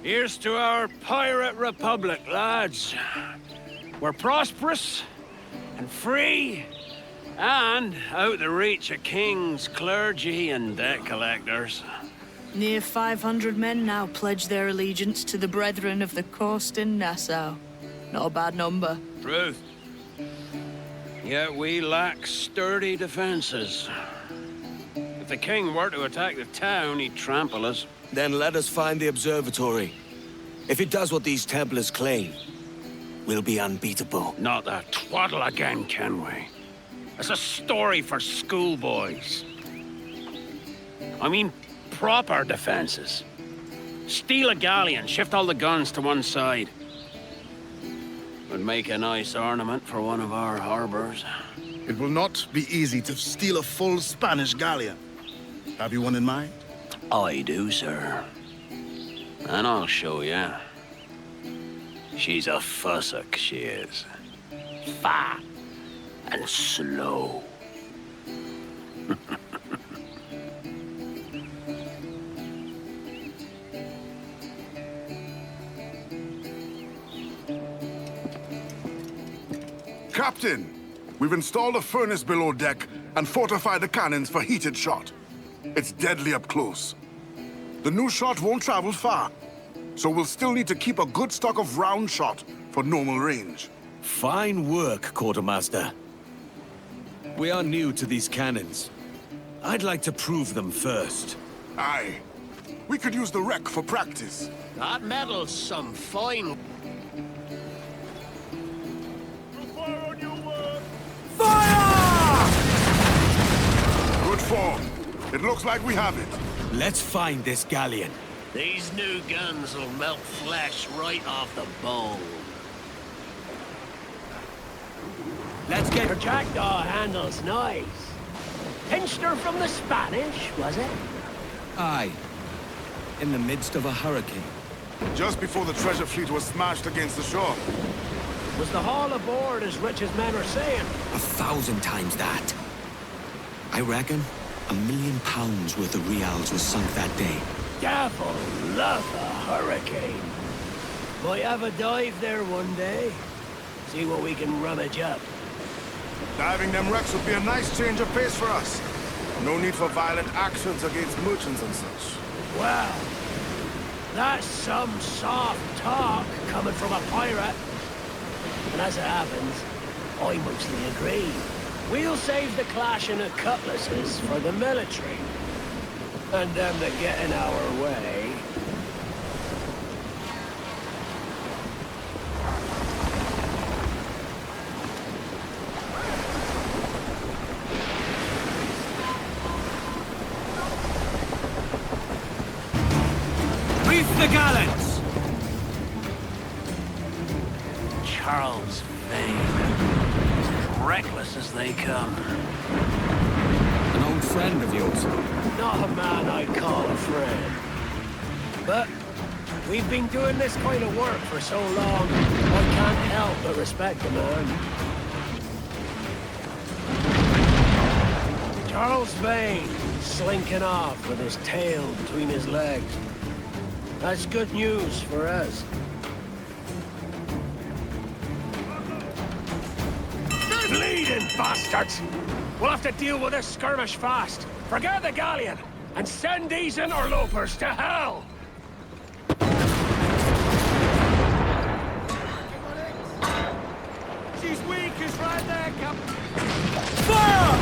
Here's to our pirate republic, lads. We're prosperous and free and out the reach of kings, clergy, and debt collectors. Near 500 men now pledge their allegiance to the Brethren of the Coast in Nassau. Not a bad number. Truth. Yet we lack sturdy defenses. If the king were to attack the town, he'd trample us. Then let us find the observatory. If it does what these Templars claim, we'll be unbeatable. Not that twaddle again, can we? It's a story for schoolboys. I mean, proper defenses. Steal a galleon, shift all the guns to one side. Would make a nice ornament for one of our harbors. It will not be easy to steal a full Spanish galleon. Have you one in mind? I do, sir. And I'll show you. She's a fussock, she is. Fat and slow. Captain, we've installed a furnace below deck and fortified the cannons for heated shot. It's deadly up close. The new shot won't travel far, so we'll still need to keep a good stock of round shot for normal range. Fine work, Quartermaster. We are new to these cannons. I'd like to prove them first. Aye. We could use the wreck for practice. That metal's some fine... Good form. It looks like we have it. Let's find this galleon. These new guns will melt flesh right off the bone. Let's get... Her jackdaw handle's nice. Pinched her from the Spanish, was it? Aye. In the midst of a hurricane. Just before the treasure fleet was smashed against the shore. Was the haul aboard as rich as men are saying? 1,000 times that. I reckon £1 million worth of reals was sunk that day. Devil love a hurricane. Might have a dive there one day. See what we can rummage up. Diving them wrecks would be a nice change of pace for us. No need for violent actions against merchants and such. Well, that's some soft talk coming from a pirate. And as it happens, I mostly agree. We'll save the clashing of cutlasses for the military. And them that get in our way. Reef the gallants! Charles Vane. Reckless as they come. An old friend of yours? Not a man I'd call a friend. But we've been doing this kind of work for so long, I can't help but respect the man. Charles Vane, slinking off with his tail between his legs. That's good news for us. Bleeding bastards! We'll have to deal with this skirmish fast. Forget the galleon, and send these interlopers to hell! She's weak, is right there, Captain. Fire!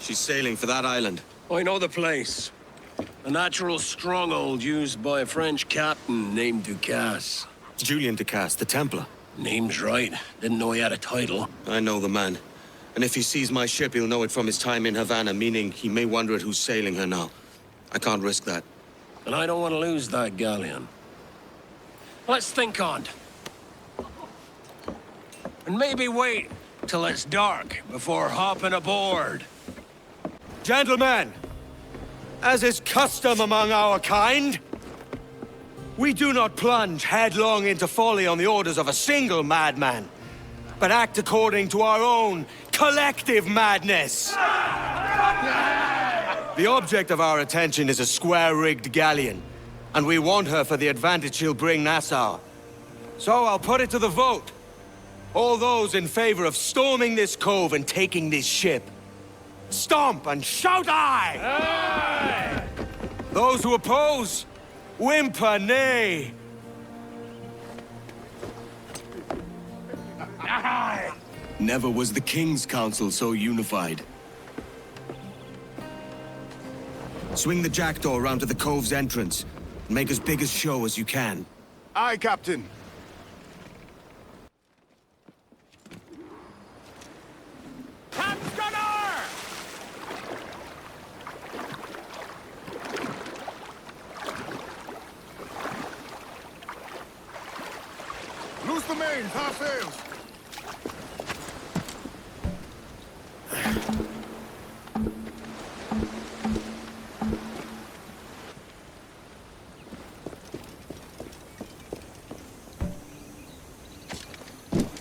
She's sailing for that island. I know the place. A natural stronghold used by a French captain named Du Casse. Julien du Casse, the Templar. Name's right. Didn't know he had a title. I know the man. And if he sees my ship, he'll know it from his time in Havana, meaning he may wonder at who's sailing her now. I can't risk that. And I don't want to lose that galleon. Let's think on it. And maybe wait till it's dark before hopping aboard. Gentlemen, as is custom among our kind, we do not plunge headlong into folly on the orders of a single madman, but act according to our own collective madness. The object of our attention is a square-rigged galleon, and we want her for the advantage she'll bring Nassau. So I'll put it to the vote. All those in favor of storming this cove and taking this ship, stomp and shout aye! Aye! Those who oppose, whimper nay! Aye! Never was the King's Council so unified. Swing the jackdaw around to the cove's entrance, and make as big a show as you can. Aye, Captain. Loose the mains, half sails.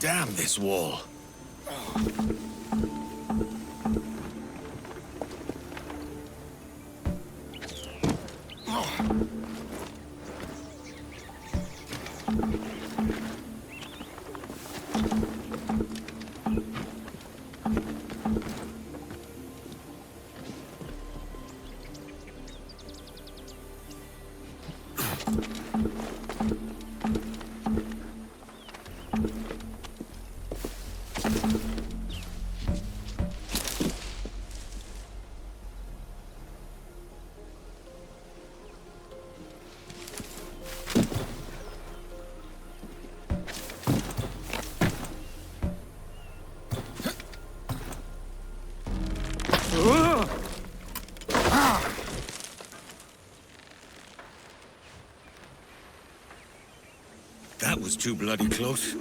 Damn this wall. That was too bloody close.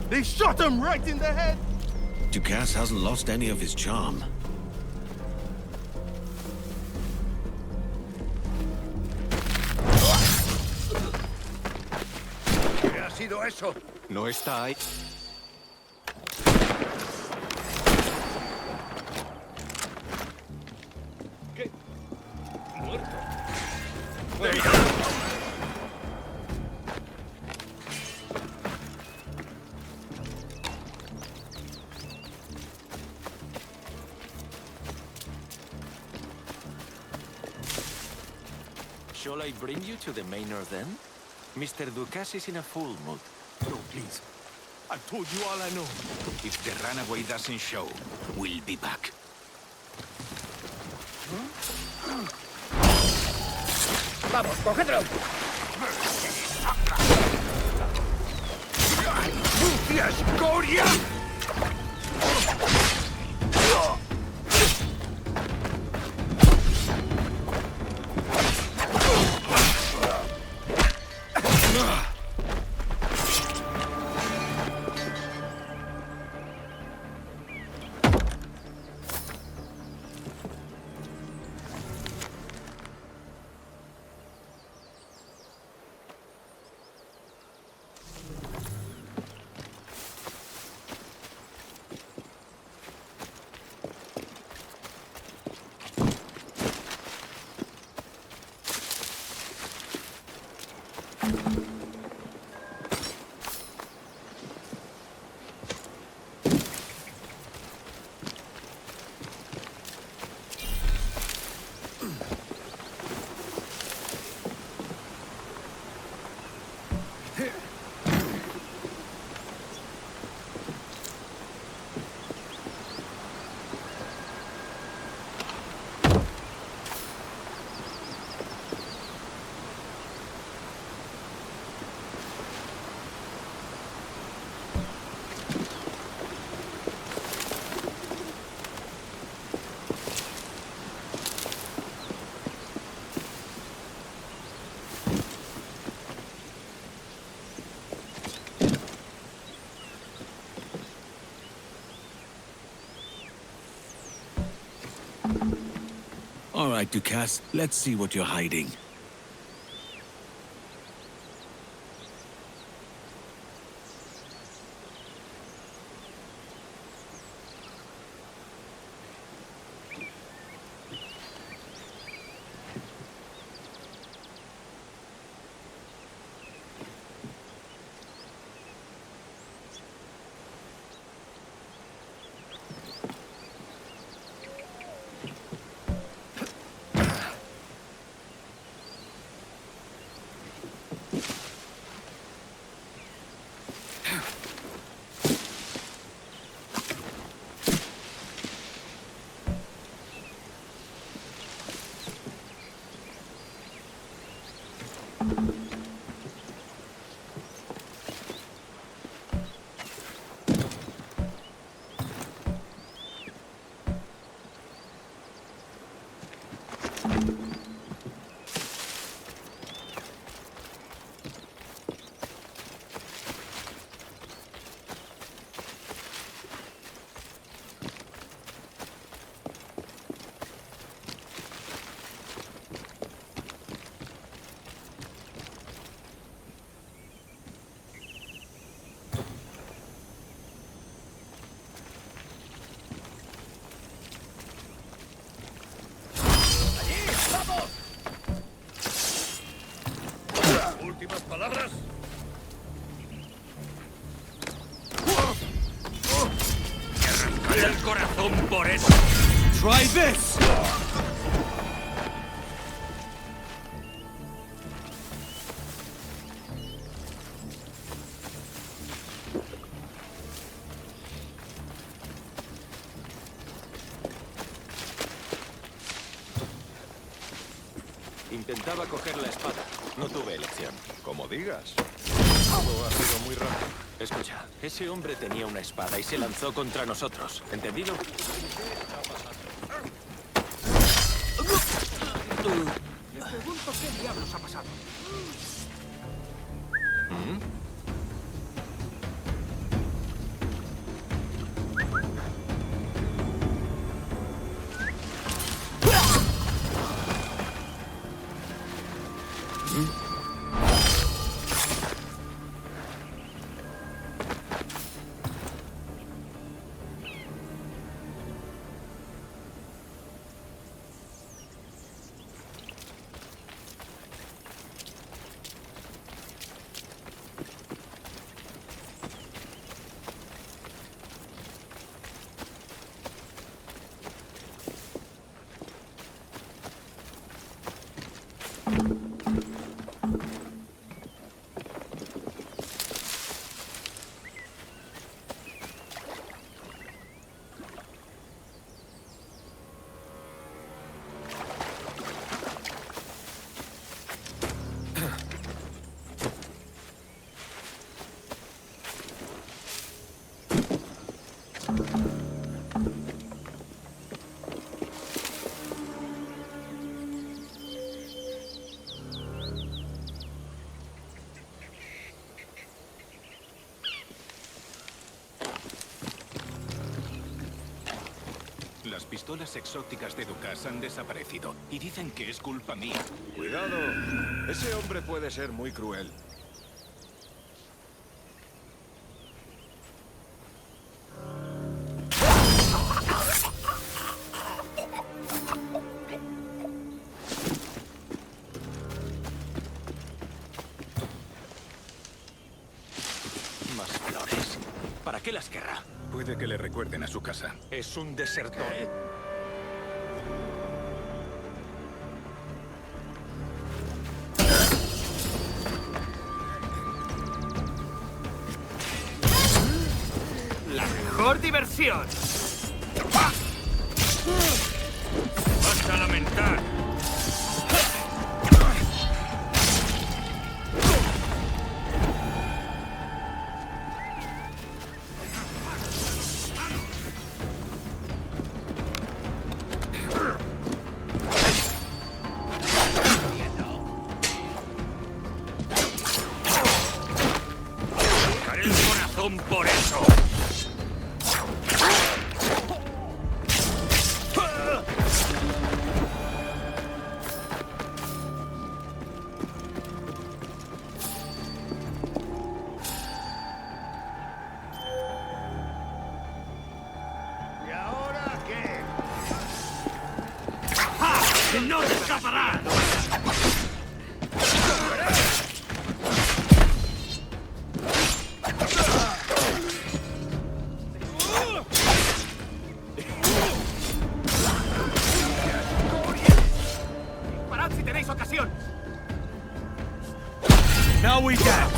They shot him right in the head! Du Casse hasn't lost any of his charm. ¿Qué ha sido eso? No está ahí. Shall I bring you to the manor then? Mr. Du Casse is in a full mood. No, please. I've told you all I know. If the runaway doesn't show, we'll be back. ¡Vamos, cogedlo! ¡Sucia escoria! All right, du Casse, let's see what you're hiding. ¿Últimas palabras? ¡Me arrancaré el corazón por eso! Try this! Intentaba coger la espada. No tuve elección. Como digas. Todo ha sido muy rápido. Escucha, ese hombre tenía una espada y se lanzó contra nosotros. ¿Entendido? Me pregunto qué diablos ha pasado. Las pistolas exóticas de du Casse han desaparecido y dicen que es culpa mía. Cuidado. Ese hombre puede ser muy cruel. Más flores. ¿Para qué las querrá? Puede que le recuerden a su casa. Es un desertor. ¡La mejor diversión! ¡Vas a lamentar! ¡Haré el corazón por eso! no te escaparás! ¡Parad si tenéis ocasión! Now we dance!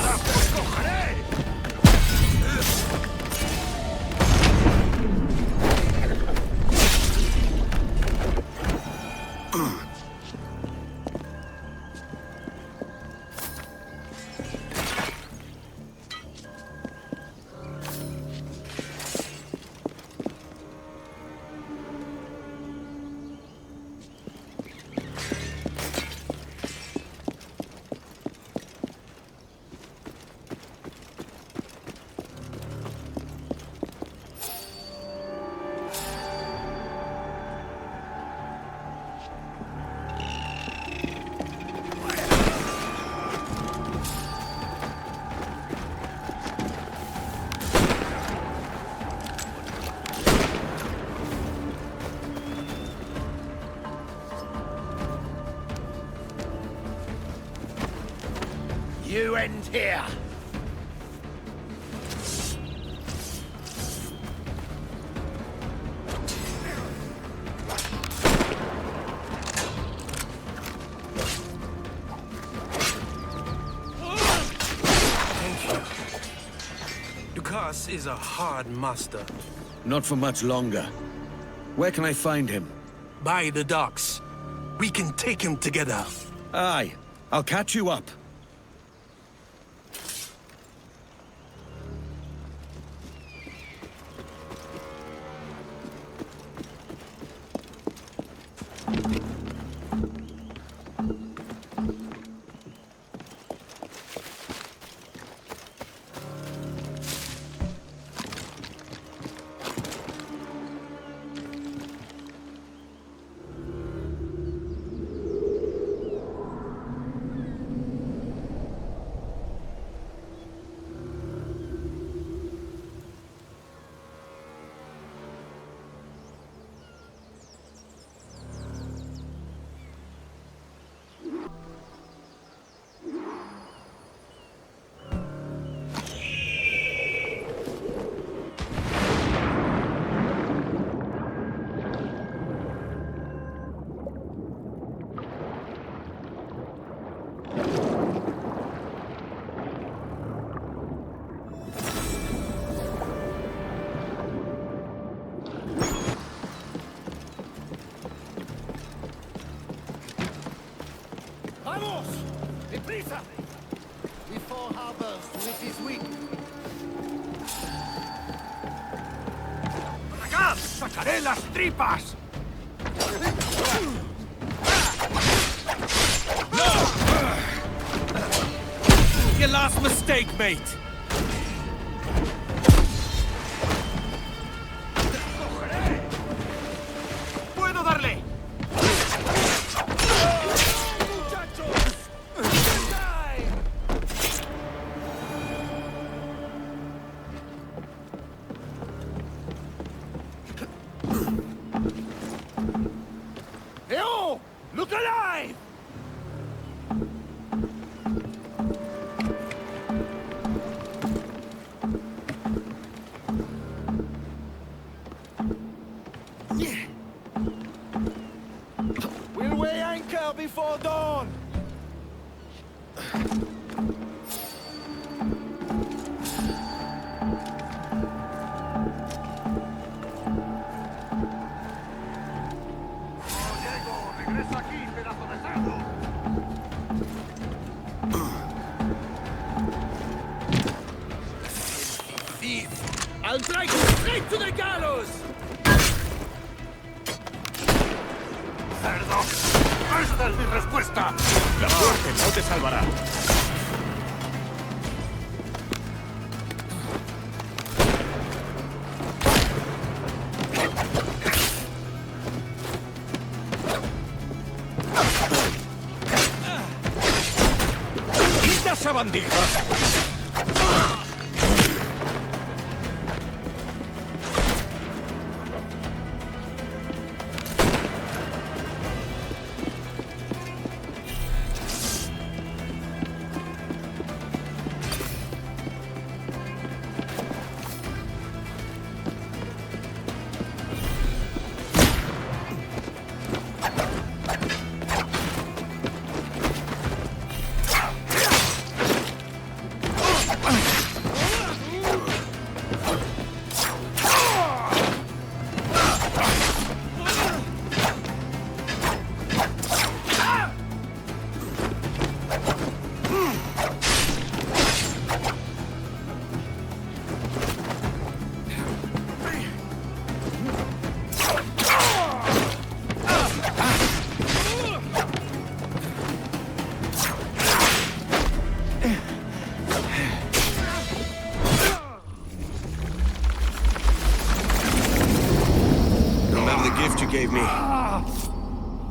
You end here! Du Casse is a hard master. Not for much longer. Where can I find him? By the docks. We can take him together. Aye. I'll catch you up. ¡Vamos! ¡Deprisa! Before harbors, which is weak. ¡Acá! ¡Sacaré las tripas! Your last mistake, mate! ¡Puedo darle! Eo! Look alive! We'll weigh anchor before dawn! ¡Regresa aquí, pedazo de cerdo! I'll drag you straight to the gallows! ¡Cerdo! ¡Esta es mi respuesta! La muerte no te salvará. ¡Quita esa bandija!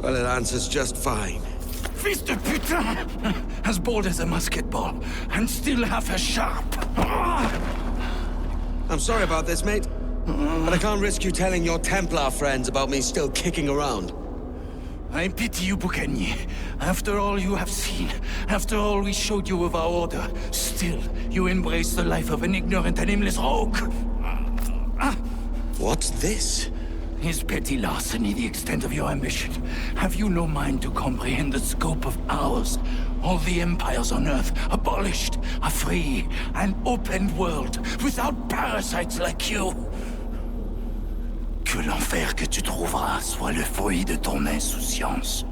Well, it answers just fine. Fils de putain! As bold as a musket ball, and still half as sharp. I'm sorry about this, mate. But I can't risk you telling your Templar friends about me still kicking around. I pity you, Bucanier. After all you have seen, after all we showed you of our order, still you embrace the life of an ignorant and aimless rogue. What's this? Is petty larceny the extent of your ambition? Have you no mind to comprehend the scope of ours? All the empires on Earth abolished, a free and open world without parasites like you. Que l'enfer que tu trouveras soit le fruit de ton insouciance.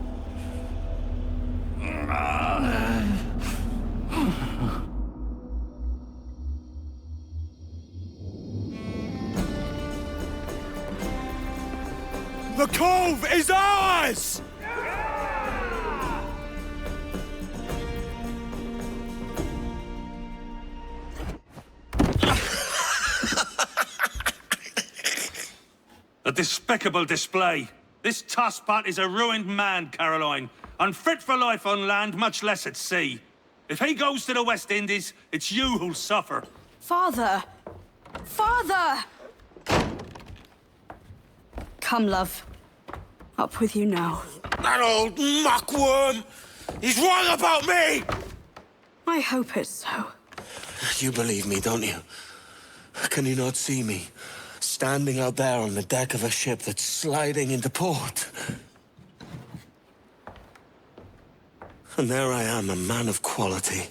The cove is ours! A despicable display. This tosspot is a ruined man, Caroline. Unfit for life on land, much less at sea. If he goes to the West Indies, it's you who'll suffer. Father! Father! Come, love. Up with you now. That old muckworm! He's wrong about me! I hope it's so. You believe me, don't you? Can you not see me? Standing out there on the deck of a ship that's sliding into port. And there I am, a man of quality.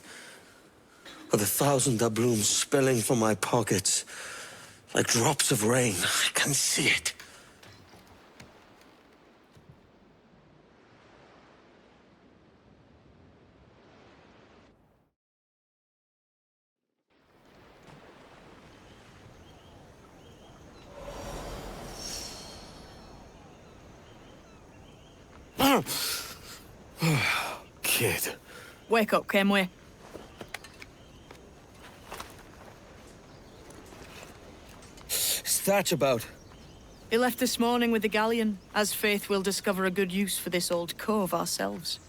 With 1,000 doubloons spilling from my pockets. Like drops of rain. I can see it. Kid. Wake up, Kenway. What's Thatch about? He left this morning with the galleon. As faith, we'll discover a good use for this old cove ourselves.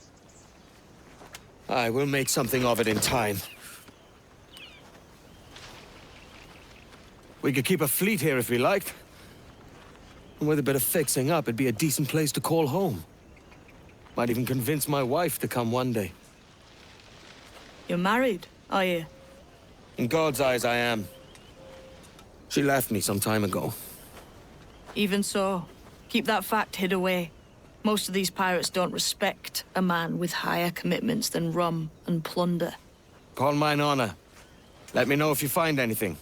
Aye, we'll make something of it in time. We could keep a fleet here if we liked. And with a bit of fixing up, it'd be a decent place to call home. Might even convince my wife to come one day. You're married, are you? In God's eyes, I am. She left me some time ago. Even so, keep that fact hid away. Most of these pirates don't respect a man with higher commitments than rum and plunder. Call mine honor. Let me know if you find anything.